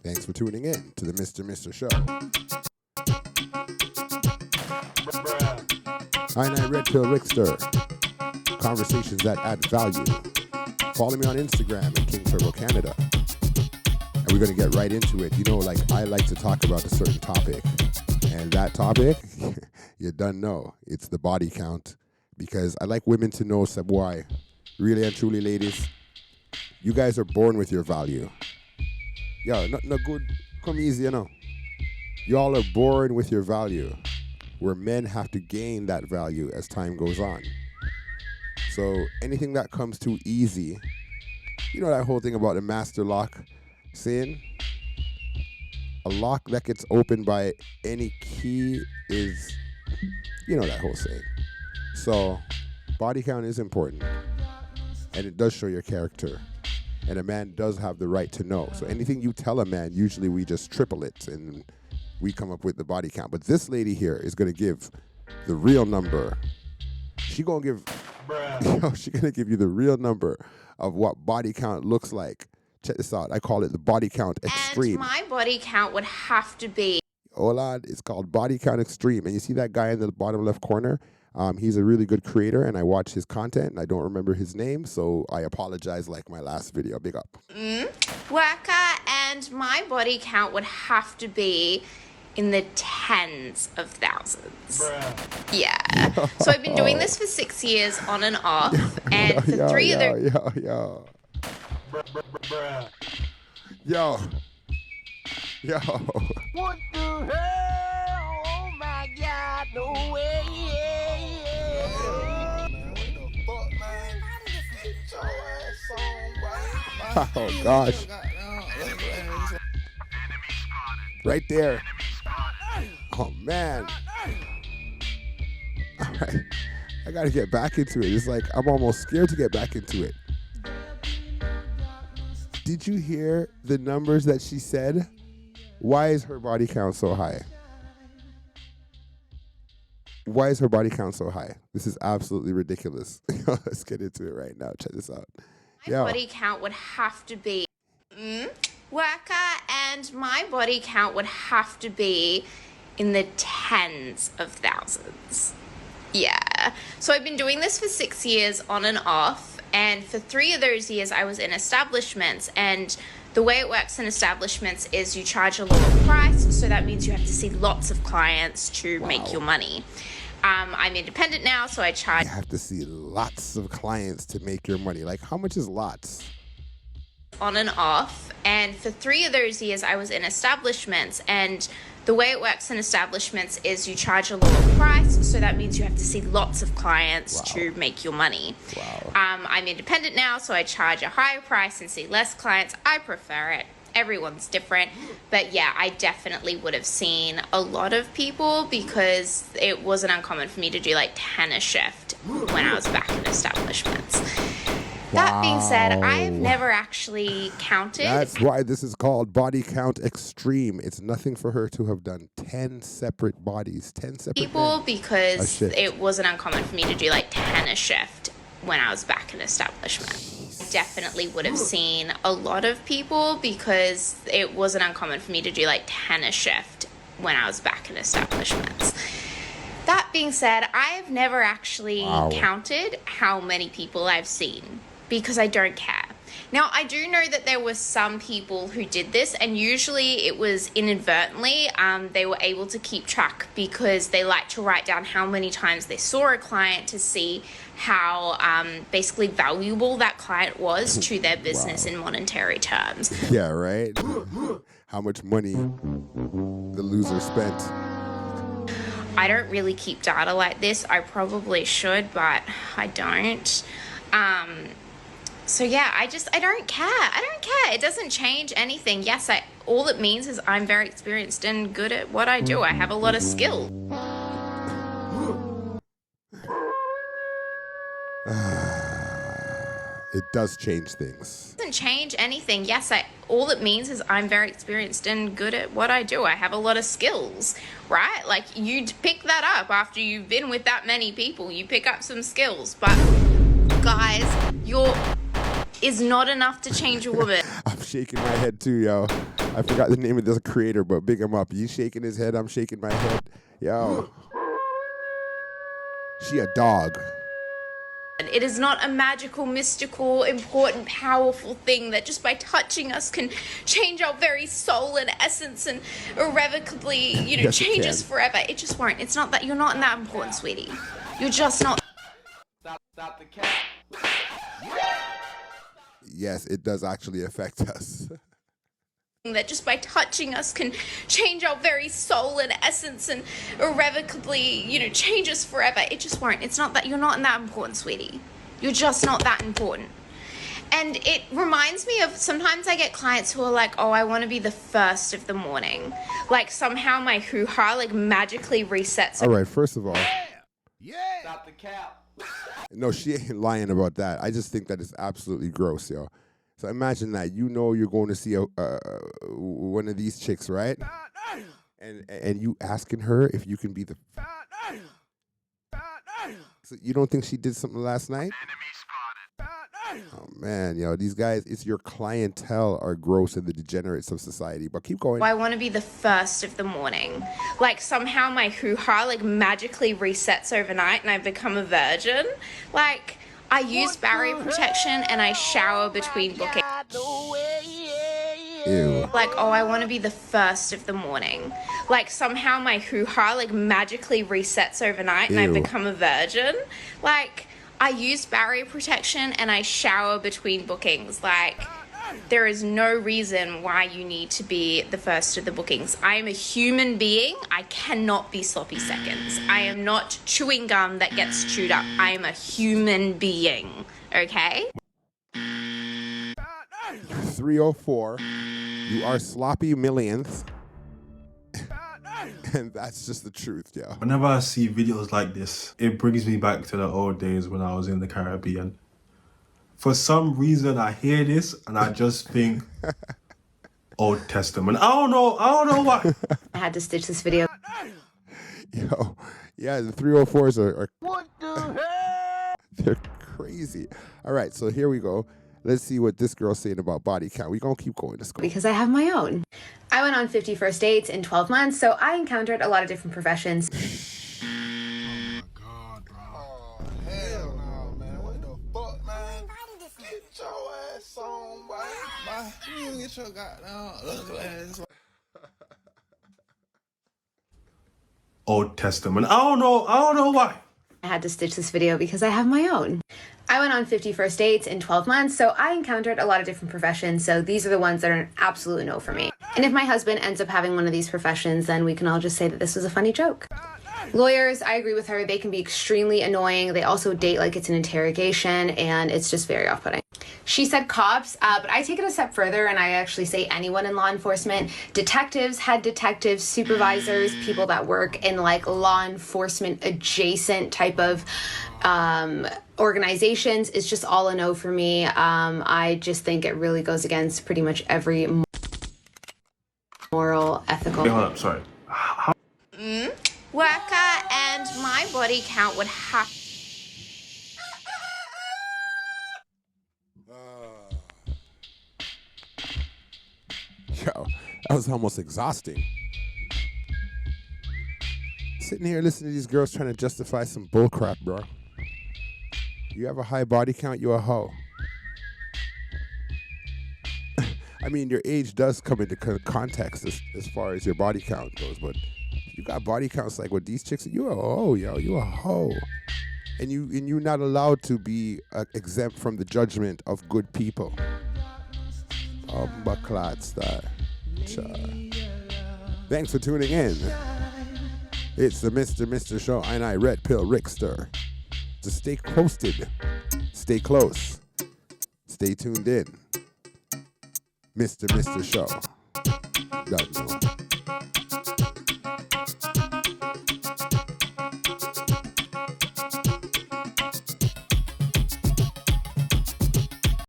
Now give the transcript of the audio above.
Thanks for tuning in to the Mr. Show. I Red Pill Rickster. Conversations that add value. Follow me on Instagram at King Turbo Canada. And we're going to get right into it. You know, like, I like to talk about a certain topic. And that topic, you don't know. It's the body count. Because I like women to know, why. Really and truly, ladies, you guys are born with your value. Yo, no good. Come easy, you know. You all are born with your value. Where men have to gain that value as time goes on. So anything that comes too easy, you know that whole thing about the master lock saying? A lock that gets opened by any key is, you know that whole saying. So body count is important. And it does show your character. And a man does have the right to know. So anything you tell a man, usually we just triple it and we come up with the body count. But this lady here is going to give the real number. She's going to give you the real number of what body count looks like. Check this out. I call it the Bodycount Extreme. And my body count would have to be... Hold on. It's called Bodycount Extreme. And you see that guy in the bottom left corner? He's a really good creator, and I watch his content, and I don't remember his name, so I apologize like my last video. Big up. Worker, and my body count would have to be in the tens of thousands. Yeah. So I've been doing this for 6 years on and off, and for three of the... Yo. What the hell? Oh my God, no way. Oh gosh. Right there. Oh man. All right. I gotta get back into it. It's like I'm almost scared to get back into it. Did you hear the numbers that she said? Why is her body count so high? Why is her body count so high? This is absolutely ridiculous. Let's get into it right now. Check this out. My body count would have to be... Worker, and my body count would have to be in the tens of thousands. Yeah. So I've been doing this for 6 years on and off, and for 3 of those years I was in establishments, and the way it works in establishments is you charge a lower price, so that means you have to see lots of clients to make your money. I'm independent now, so I charge... You have to see lots of clients to make your money. Like, how much is lots? On and off, and for 3 of those years I was in establishments, and the way it works in establishments is you charge a lower price, so that means you have to see lots of clients to make your money. I'm independent now, so I charge a higher price and see less clients. I prefer it. Everyone's different, but yeah, I definitely would have seen a lot of people because it wasn't uncommon for me to do like 10 a shift when I was back in establishments. That being said, I've never actually counted. That's why this is called Body Count Extreme. It's nothing for her to have done 10 separate bodies, 10 separate people because it wasn't uncommon for me to do like 10 a shift when I was back in establishment. Definitely would have seen a lot of people because it wasn't uncommon for me to do like 10 a shift when I was back in establishments. That being said, I've never actually counted how many people I've seen because I don't care. Now, I do know that there were some people who did this, and usually it was inadvertently. They were able to keep track because they like to write down how many times they saw a client to see how basically valuable that client was to their business in monetary terms. Yeah, right? How much money the loser spent. I don't really keep data like this. I probably should, but I don't. So yeah, I don't care. I don't care. It doesn't change anything. Yes, all it means is I'm very experienced and good at what I do. I have a lot of skill. It does change things. It doesn't change anything. Yes, all it means is I'm very experienced and good at what I do. I have a lot of skills, right? Like, you pick that up after you've been with that many people. You pick up some skills. But, guys, is not enough to change a woman. I'm shaking my head too, yo. I forgot the name of this creator, but big him up. He's shaking his head. I'm shaking my head. Yo. She a dog. It is not a magical, mystical, important, powerful thing that just by touching us can change our very soul and essence and irrevocably, Yes, change us forever. It just won't. It's not that you're not that important, sweetie. You're just not. Stop the cat. Yes, it does actually affect us. That just by touching us can change our very soul and essence and irrevocably, change us forever. It just won't. It's not that you're not that important, sweetie. You're just not that important. And it reminds me of, sometimes I get clients who are like, oh, I want to be the first of the morning. Like somehow my hoo-ha magically resets. All right, first of all. Yeah. Stop the cap. No, she ain't lying about that. I just think that it's absolutely gross, yo. So imagine that you're going to see one of these chicks, right? And you asking her if you can be the. So you don't think she did something last night? Oh man, yo, these guys, it's your clientele are gross and the degenerates of society. But keep going. I want to be the first of the morning. Like somehow my hoo-ha magically resets overnight and I become a virgin. Like I use barrier protection and I shower between bookings. Ew. Like, oh, I want to be the first of the morning. Like somehow my hoo-ha magically resets overnight and I Ew. become a virgin. Like I use barrier protection and I shower between bookings. Like there is no reason why you need to be the first of the bookings. I am a human being. I cannot be sloppy seconds. I am not chewing gum that gets chewed up. I am a human being, okay? 304. You are sloppy millionth. And that's just the truth, yo. Whenever I see videos like this, it brings me back to the old days when I was in the Caribbean. For some reason, I hear this and I just think Old Testament. I don't know why. I had to stitch this video. Yo, yeah, the 304s are What the hell? they're crazy. All right, so here we go. Let's see what this girl's saying about body count. We're going to keep going. Let's go. Because I have my own. I went on 50 first dates in 12 months, so I encountered a lot of different professions. Oh my God, bro. Oh, hell no, man. What the fuck, man? Get your ass on, boy. Bye. You get your goddamn ugly ass on. Old Testament. I don't know why. I had to stitch this video because I have my own. I went on 50 first dates in 12 months, so I encountered a lot of different professions, so these are the ones that are an absolute no for me. And if my husband ends up having one of these professions, then we can all just say that this was a funny joke. Lawyers, I agree with her, they can be extremely annoying. They also date like it's an interrogation, and it's just very off-putting. She said cops, but I take it a step further, and I actually say anyone in law enforcement. Detectives, head detectives, supervisors, people that work in like law enforcement adjacent type of organizations. It's just all a no for me. I just think it really goes against pretty much every moral, ethical. Wait, hold up, sorry. Worker and my body count would have. Yo, that was almost exhausting. Sitting here listening to these girls trying to justify some bullcrap, bro. You have a high body count, you're a hoe. I mean, your age does come into context as far as your body count goes, but if you got body counts like what these chicks, you a hoe, yo. You a hoe. And you're not allowed to be exempt from the judgment of good people. Thanks for tuning in. It's the Mr. Show, and I Red Pill Rickster. To stay posted, stay close, stay tuned in. Mr. Show. Done.